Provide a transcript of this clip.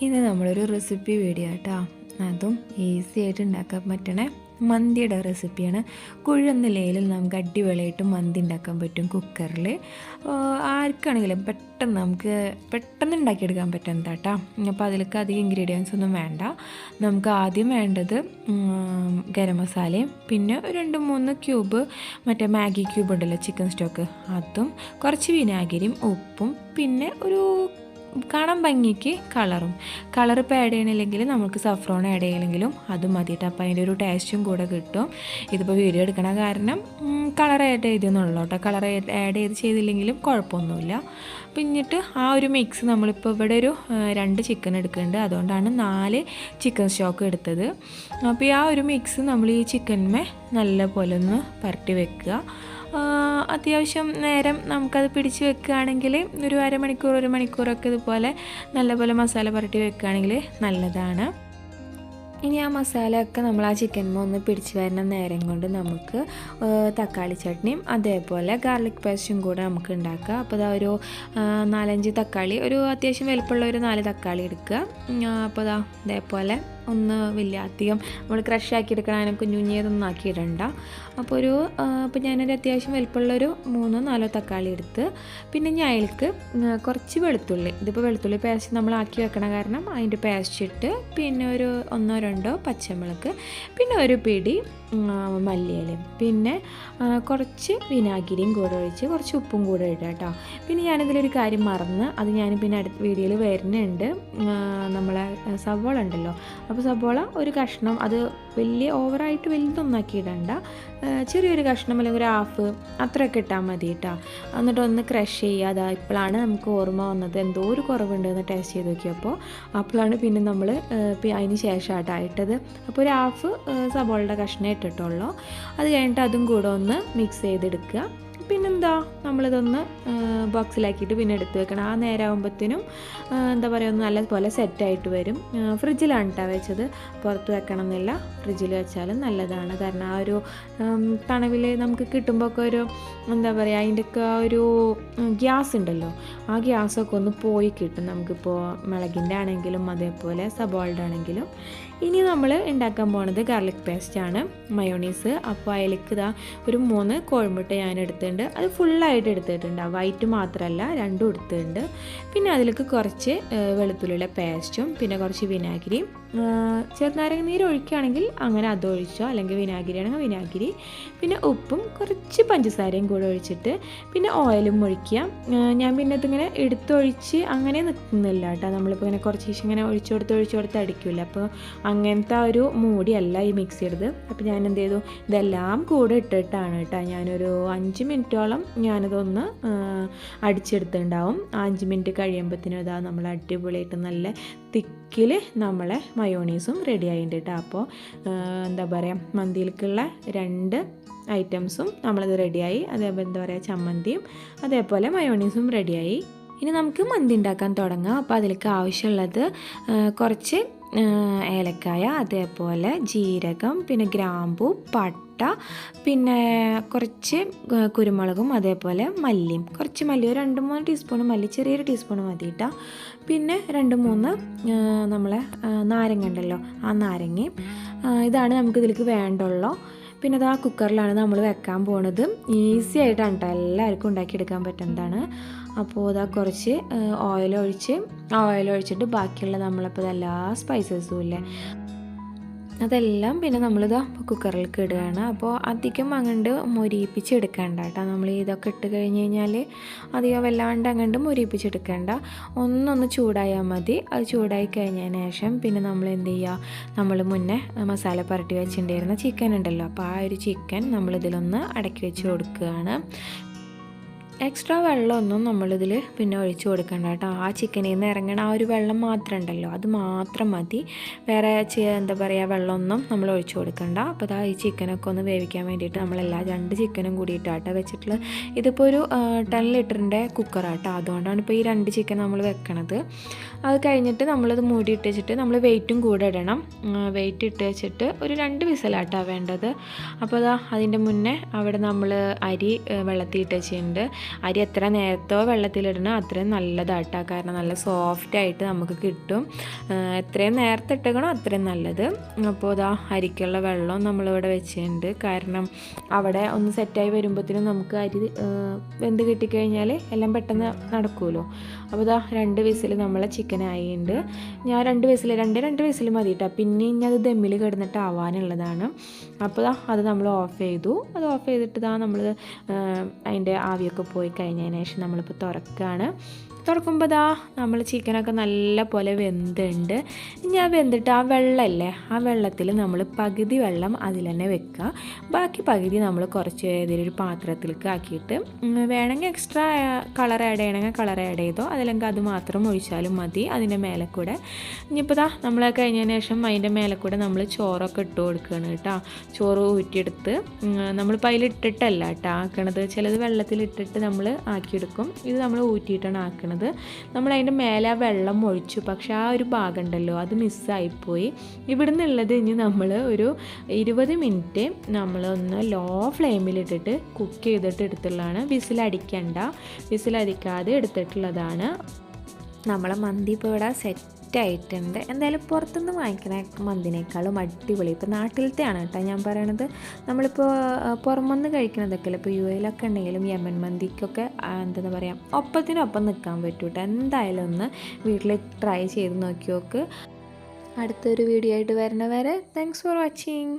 ഇത് നമ്മളൊരു recipe video കേട്ടോ. അതും ഈസി ആയിട്ട് ഉണ്ടാക്കാൻ പറ്റണ മന്തിയുടെ റെസിപ്പിയാണ്. കുഴന്നിലയിൽ നമുക്ക് അടിപൊളിയായിട്ട് മന്തി ഉണ്ടാക്കാൻ പറ്റും കുക്കറിൽ. ആർക്കാണെങ്കിലും പെട്ടെന്ന് ഉണ്ടാക്കിയെടുക്കാൻ പറ്റുന്നത് കേട്ടോ. അപ്പോൾ അതിലേക്ക് അധികം ഇൻഗ്രീഡിയൻസ് ഒന്നും വേണ്ട. നമുക്ക് ആദ്യം വേണ്ടത് ഗരം മസാലയും പിന്നെ 2-3 ക്യൂബ് മറ്റേ മാഗി ക്യൂബ് ഉണ്ടല്ലോ, ചിക്കൻ സ്റ്റോക്ക്, അതും കുറച്ച് വിനാഗിരിയും ഉപ്പും പിന്നെ ഒരു കാണാൻ ഭംഗിക്ക് കളർ ഇപ്പോൾ ആഡ് ചെയ്യണില്ലെങ്കിൽ നമുക്ക് സഫ്രോൺ ആഡ് ചെയ്യണമെങ്കിലും അതും മതിയിട്ട്. അപ്പോൾ അതിൻ്റെ ഒരു ടേസ്റ്റും കൂടെ കിട്ടും. ഇതിപ്പോൾ വീഡിയോ എടുക്കണ കാരണം കളർ ആഡ് ചെയ്തെന്നുള്ളൂ കേട്ടോ. കളർ ആഡ് ചെയ്തില്ലെങ്കിലും കുഴപ്പമൊന്നുമില്ല. പിന്നിട്ട് ആ ഒരു മിക്സ് നമ്മളിപ്പോൾ ഇവിടെ ഒരു 2 ചിക്കൻ എടുക്കുന്നുണ്ട്, അതുകൊണ്ടാണ് 4 ചിക്കൻ സ്റ്റോക്ക് എടുത്തത്. അപ്പോൾ ആ ഒരു മിക്സ് നമ്മൾ ഈ ചിക്കന്മേ നല്ല പോലെ ഒന്ന് പരട്ടി വെക്കുക. അത്യാവശ്യം നേരം നമുക്കത് പിടിച്ച് വെക്കുകയാണെങ്കിൽ ഒരു 1 മണിക്കൂറൊക്കെ ഇതുപോലെ നല്ലപോലെ മസാല പുരട്ടി വെക്കുകയാണെങ്കിൽ നല്ലതാണ്. ഇനി ആ മസാലയൊക്കെ നമ്മൾ ആ ചിക്കൻമ ഒന്ന് പിടിച്ച് വരുന്ന നേരം കൊണ്ട് നമുക്ക് തക്കാളി ചട്നിയും അതേപോലെ ഗാർലിക് പേസ്റ്റും കൂടെ നമുക്ക് ഉണ്ടാക്കാം. അപ്പോൾ അതാ ഒരു 4-5 തക്കാളി, ഒരു അത്യാവശ്യം വലുപ്പമുള്ള ഒരു 4 തക്കാളി എടുക്കുക. അപ്പോൾ അതാ ഇതേപോലെ ഒന്ന് വലിയ അധികം നമ്മൾ ക്രഷാക്കി എടുക്കണം, കുഞ്ഞുഞ്ഞേതൊന്നും ആക്കിയിടണ്ട. അപ്പോൾ ഞാനൊരു അത്യാവശ്യം വലുപ്പമുള്ളൊരു 3-4 തക്കാളി എടുത്ത് പിന്നെ ഞാൻ അതിലേക്ക് കുറച്ച് വെളുത്തുള്ളി, ഇതിപ്പോൾ വെളുത്തുള്ളി പേസ്റ്റ് നമ്മൾ ആക്കി വെക്കണ കാരണം അതിൻ്റെ പേസ്റ്റ് ഇട്ട് പിന്നെ ഒരു 1-2 പച്ചമുളക് പിന്നെ ഒരു പിടി മല്ലിയിലയും പിന്നെ കുറച്ച് വിനാഗിരിയും കൂടെ ഒഴിച്ച് കുറച്ച് ഉപ്പും കൂടെ ഇടുക കേട്ടോ. പിന്നെ ഞാനിതിലൊരു കാര്യം മറന്ന്, അത് ഞാൻ പിന്നെ അടുത്ത വീഡിയോയിൽ വരുന്നുണ്ട്. നമ്മളെ സവോള ഉണ്ടല്ലോ, അപ്പോൾ സവോള ഒരു കഷ്ണം, അത് ഓവറായിട്ട് വലുതൊന്നാക്കി ഇടണ്ട, ചെറിയൊരു കഷ്ണം അല്ലെങ്കിൽ ഒരു ഹാഫ് അത്രയൊക്കെ ഇട്ടാൽ മതി കേട്ടോ. എന്നിട്ട് ഒന്ന് ക്രഷ് ചെയ്യുക. അതാ ഇപ്പോഴാണ് നമുക്ക് ഓർമ്മ വന്നത് എന്തോ ഒരു കുറവുണ്ടെന്ന് ടേസ്റ്റ് ചെയ്ത് നോക്കിയപ്പോൾ. അപ്പോഴാണ് പിന്നെ നമ്മൾ അതിന് ശേഷം ഇട്ടത്. അപ്പോൾ ഒരു ഹാഫ് സവോളയുടെ കഷ്ണം ഇട്ടിട്ടുള്ളൂ. അത് കഴിഞ്ഞിട്ട് അതും കൂടെ ഒന്ന് മിക്സ് ചെയ്തെടുക്കുക. പിന്നെന്താ നമ്മളിതൊന്ന് ബോക്സിലാക്കിയിട്ട് പിന്നെ എടുത്ത് വെക്കണം. ആ നേരമാകുമ്പോഴത്തേനും എന്താ പറയുക, ഒന്ന് നല്ലപോലെ സെറ്റായിട്ട് വരും. ഫ്രിഡ്ജിലാണ് കേട്ടോ വെച്ചത്, പുറത്ത് വെക്കണം എന്നില്ല, ഫ്രിഡ്ജിൽ വെച്ചാലും നല്ലതാണ്. കാരണം ആ ഒരു തണവിൽ നമുക്ക് കിട്ടുമ്പോൾ ഒക്കെ ഒരു എന്താ പറയുക, അതിൻ്റെയൊക്കെ ആ ഒരു ഗ്യാസ് ഉണ്ടല്ലോ, ആ ഗ്യാസൊക്കെ ഒന്ന് പോയി കിട്ടും നമുക്കിപ്പോൾ മുളകിൻ്റെ ആണെങ്കിലും അതേപോലെ സബോളയുടെ ആണെങ്കിലും. ഇനി നമ്മൾ ഉണ്ടാക്കാൻ പോണത് ഗാർലിക് പേസ്റ്റാണ്, മയോണീസ്. അപ്പോൾ അതിലേക്ക് ഇതാ ഒരു 3 കോഴിമുട്ട ഞാൻ എടുത്തിട്ടുണ്ട്. അത് ഫുള്ളായിട്ട് എടുത്തിട്ടുണ്ട്, വൈറ്റ് മാത്രമല്ല, 2 എടുത്തിട്ടുണ്ട്. പിന്നെ അതിലേക്ക് കുറച്ച് വെളുത്തുള്ളിയുടെ പേസ്റ്റും പിന്നെ കുറച്ച് വിനാഗിരിയും, ചെറുനാരങ്ങ നീര് ഒഴിക്കുകയാണെങ്കിൽ അങ്ങനെ അതൊഴിച്ചോ, അല്ലെങ്കിൽ വിനാഗിരി ആണെങ്കിൽ വിനാഗിരി, പിന്നെ ഉപ്പും കുറച്ച് പഞ്ചസാരയും കൂടെ ഒഴിച്ചിട്ട് പിന്നെ ഓയിലും ഒഴിക്കുക. ഞാൻ പിന്നെ ഇതിങ്ങനെ എടുത്തൊഴിച്ച് അങ്ങനെ നിൽക്കുന്നില്ല കേട്ടോ. നമ്മളിപ്പോൾ ഇങ്ങനെ കുറച്ച് ഇങ്ങനെ ഒഴിച്ചു കൊടുത്ത് അടിക്കില്ല. അപ്പോൾ അങ്ങനത്തെ ഒരു മൂടിയല്ല ഈ മിക്സിയുടേത്. അപ്പോൾ ഞാൻ എന്ത് ചെയ്തു, ഇതെല്ലാം കൂടെ ഇട്ടിട്ടാണ് കേട്ടോ ഞാനൊരു 5 മിനിറ്റോളം ഞാനിതൊന്ന് അടിച്ചെടുത്തിട്ടുണ്ടാവും. 5 മിനിറ്റ് കഴിയുമ്പോഴത്തേനും ഇതാ നമ്മൾ അടിപൊളിയായിട്ട് നല്ല തിക്കിൽ നമ്മളെ മയോണീസും റെഡി ആയിട്ടുണ്ട് കേട്ടോ. അപ്പോൾ എന്താ പറയുക, മന്തിയിലേക്കുള്ള 2 ഐറ്റംസും നമ്മളത് റെഡിയായി. അതേപോലെ എന്താ പറയുക, ചമ്മന്തിയും അതേപോലെ മയോണീസും റെഡിയായി. ഇനി നമുക്ക് മന്തി ഉണ്ടാക്കാൻ തുടങ്ങാം. അപ്പോൾ അതിലേക്ക് ആവശ്യമുള്ളത് കുറച്ച് ഏലക്കായ, അതേപോലെ ജീരകം, പിന്നെ ഗ്രാമ്പൂ, പട്ട, പിന്നെ കുറച്ച് കുരുമുളകും അതേപോലെ മല്ലിയും, കുറച്ച് മല്ലി, ഒരു 2-3 ടീസ്പൂൺ മല്ലി, ചെറിയൊരു ടീസ്പൂൺ മതി കേട്ടോ. പിന്നെ 2-3 നമ്മളെ നാരങ്ങ ഉണ്ടല്ലോ, ആ നാരങ്ങയും. ഇതാണ് നമുക്കിതിലേക്ക് വേണ്ടുള്ളൂ. പിന്നെ അത് ആ കുക്കറിലാണ് നമ്മൾ വെക്കാൻ പോണത്. ഈസി ആയിട്ടാണ് കേട്ടോ, എല്ലാവർക്കും ഉണ്ടാക്കിയെടുക്കാൻ പറ്റുന്നതാണ്. അപ്പോൾ ഇതാ കുറച്ച് ഓയിൽ ഒഴിച്ചിട്ട് ബാക്കിയുള്ള നമ്മളിപ്പോൾ എല്ലാ സ്പൈസസും ഇല്ലേ അതെല്ലാം പിന്നെ നമ്മളിതാ കുക്കറിലേക്ക് ഇടുകയാണ്. അപ്പോൾ അധികം അങ്ങോട്ട് മൊരിയിപ്പിച്ചെടുക്കേണ്ട കേട്ടോ. നമ്മൾ ഇതൊക്കെ ഇട്ട് കഴിഞ്ഞ് കഴിഞ്ഞാൽ അധികം വല്ലാണ്ട് അങ്ങോട്ട് മൊരിയിപ്പിച്ചെടുക്കേണ്ട, ഒന്നൊന്ന് ചൂടായാൽ മതി. അത് ചൂടായി കഴിഞ്ഞതിന് ശേഷം പിന്നെ നമ്മൾ എന്ത് ചെയ്യുക, നമ്മൾ മുന്നേ മസാല പുരട്ടി വെച്ചിട്ടുണ്ടായിരുന്ന ചിക്കൻ ഉണ്ടല്ലോ, അപ്പോൾ ആ ഒരു ചിക്കൻ നമ്മളിതിലൊന്ന് അടക്കി വെച്ച് കൊടുക്കുകയാണ്. എക്സ്ട്രാ വെള്ളമൊന്നും നമ്മളിതിൽ പിന്നെ ഒഴിച്ചു കൊടുക്കണ്ട കേട്ടോ. ആ ചിക്കനിൽ നിന്ന് ഇറങ്ങണ ആ ഒരു വെള്ളം മാത്രം ഉണ്ടല്ലോ, അത് മാത്രം മതി. വേറെ എന്താ പറയുക, വെള്ളമൊന്നും നമ്മൾ ഒഴിച്ചു കൊടുക്കണ്ട. അപ്പോൾ ഈ ചിക്കനൊക്കെ ഒന്ന് വേവിക്കാൻ വേണ്ടിയിട്ട് നമ്മളെല്ലാ 2 ചിക്കനും കൂടിയിട്ടാട്ടോ വെച്ചിട്ടുള്ളത്. ഇതിപ്പോൾ ഒരു 10 ലിറ്ററിൻ്റെ കുക്കറാട്ടോ, അതുകൊണ്ടാണ് ഇപ്പോൾ ഈ 2 ചിക്കൻ നമ്മൾ വെക്കണത്. അത് കഴിഞ്ഞിട്ട് നമ്മളത് മൂടി ഇട്ട് വെച്ചിട്ട് നമ്മൾ വെയിറ്റും കൂടെ ഇടണം. വെയിറ്റ് ഇട്ട് വെച്ചിട്ട് ഒരു 2 വിസലാട്ടോ വേണ്ടത്. അപ്പോൾ അതിൻ്റെ മുന്നേ അവിടെ നമ്മൾ അരി വെള്ളത്തിൽ ഇട്ട് വെച്ചിട്ടുണ്ട്. അരി എത്ര നേരത്തോ വെള്ളത്തിലിടണോ അത്രയും നല്ലതാട്ടോ, കാരണം നല്ല സോഫ്റ്റായിട്ട് നമുക്ക് കിട്ടും. എത്രയും നേരത്തെ ഇട്ടേക്കണോ അത്രയും നല്ലത്. അപ്പോൾ ഇതാ അരിക്കുള്ള വെള്ളം നമ്മളിവിടെ വെച്ചിട്ടുണ്ട്, കാരണം അവിടെ ഒന്ന് സെറ്റായി വരുമ്പോഴത്തേനും നമുക്ക് അരി വെന്ത് കിട്ടിക്കഴിഞ്ഞാൽ എല്ലാം പെട്ടെന്ന് നടക്കുമല്ലോ. അപ്പോൾ ഇതാ 2 വിസിൽ നമ്മളെ ചിക്കൻ ആയിട്ടുണ്ട്. ഞാൻ 2 വിസിൽ മതി കേട്ടോ, പിന്നെ ഇനി അത് ദമ്മിൽ കിടന്നിട്ട് ആവാനുള്ളതാണ്. അപ്പോൾ അത് നമ്മൾ ഓഫ് ചെയ്തു. അത് ഓഫ് ചെയ്തിട്ട് നമ്മൾ അതിൻ്റെ ആവിയൊക്കെ പോയി കഴിഞ്ഞതിന് ശേഷം നമ്മളിപ്പോൾ തുറക്കുമ്പോൾ നമ്മൾ ചിക്കനൊക്കെ നല്ല പോലെ വെന്തുണ്ട്. ഇനി വെന്തിട്ട് ആ വെള്ളമല്ലേ, ആ വെള്ളത്തിൽ നമ്മൾ പകുതി വെള്ളം അതിൽ തന്നെ വെക്കുക, ബാക്കി പകുതി നമ്മൾ കുറച്ച് ഏതെങ്കിലും ഒരു പാത്രത്തിലേക്ക് ആക്കിയിട്ട് വേണമെങ്കിൽ എക്സ്ട്രാ കളർ ആഡ് ചെയ്യണമെങ്കിൽ കളർ ആഡ് ചെയ്തോ, അതല്ലെങ്കിൽ അത് മാത്രം ഒഴിച്ചാലും മതി അതിൻ്റെ മേലെ കൂടെ. ഇനിയിപ്പോൾ നമ്മൾ കഴിഞ്ഞതിന് ശേഷം അതിൻ്റെ മേലെ കൂടെ നമ്മൾ ചോറൊക്കെ ഇട്ട് കൊടുക്കുകയാണ് കേട്ടോ. ചോറ് ഊറ്റിയെടുത്ത് നമ്മളിപ്പോൾ അതിലിട്ടിട്ടല്ല കേട്ടോ ആക്കണത്, ചിലത് വെള്ളത്തിലിട്ടിട്ട് നമ്മൾ ആക്കിയെടുക്കും, ഇത് നമ്മൾ ഊറ്റിയിട്ടാണ് ആക്കണത്. നമ്മൾ അതിൻ്റെ മേലെ ആ വെള്ളം ഒഴിച്ചു, പക്ഷെ ആ ഒരു ഭാഗം ഉണ്ടല്ലോ അത് മിസ്സായിപ്പോയി. ഇവിടെ നിന്നുള്ളത് ഇനി നമ്മൾ ഒരു 20 മിനിറ്റ് നമ്മളൊന്ന് ലോ ഫ്ലെയിമിലിട്ടിട്ട് കുക്ക് ചെയ്തിട്ട് എടുത്തുള്ളതാണ്. വിസിലടിക്കാതെ എടുത്തിട്ടുള്ളതാണ്. നമ്മളെ മന്തി ഇപ്പോൾ ഇവിടെ സെറ്റായിട്ടുണ്ട്. എന്തായാലും പുറത്തുനിന്ന് വാങ്ങിക്കുന്ന മന്തിനേക്കാളും അടിപൊളി ഇപ്പോൾ നാട്ടിലത്തെയാണ് കേട്ടോ ഞാൻ പറയണത്. നമ്മളിപ്പോൾ പുറമെന്ന് കഴിക്കണതൊക്കെ ഇപ്പോൾ UAE ഉണ്ടെങ്കിലും യമൻ മന്തിക്കൊക്കെ എന്താ പറയുക ഒപ്പത്തിനൊപ്പം നിൽക്കാൻ പറ്റും കേട്ടോ. എന്തായാലും ഒന്ന് വീട്ടിൽ ട്രൈ ചെയ്ത് നോക്കി നോക്ക്. അടുത്തൊരു വീഡിയോ ആയിട്ട് വരണ വരെ താങ്ക്സ് ഫോർ വാച്ചിങ്.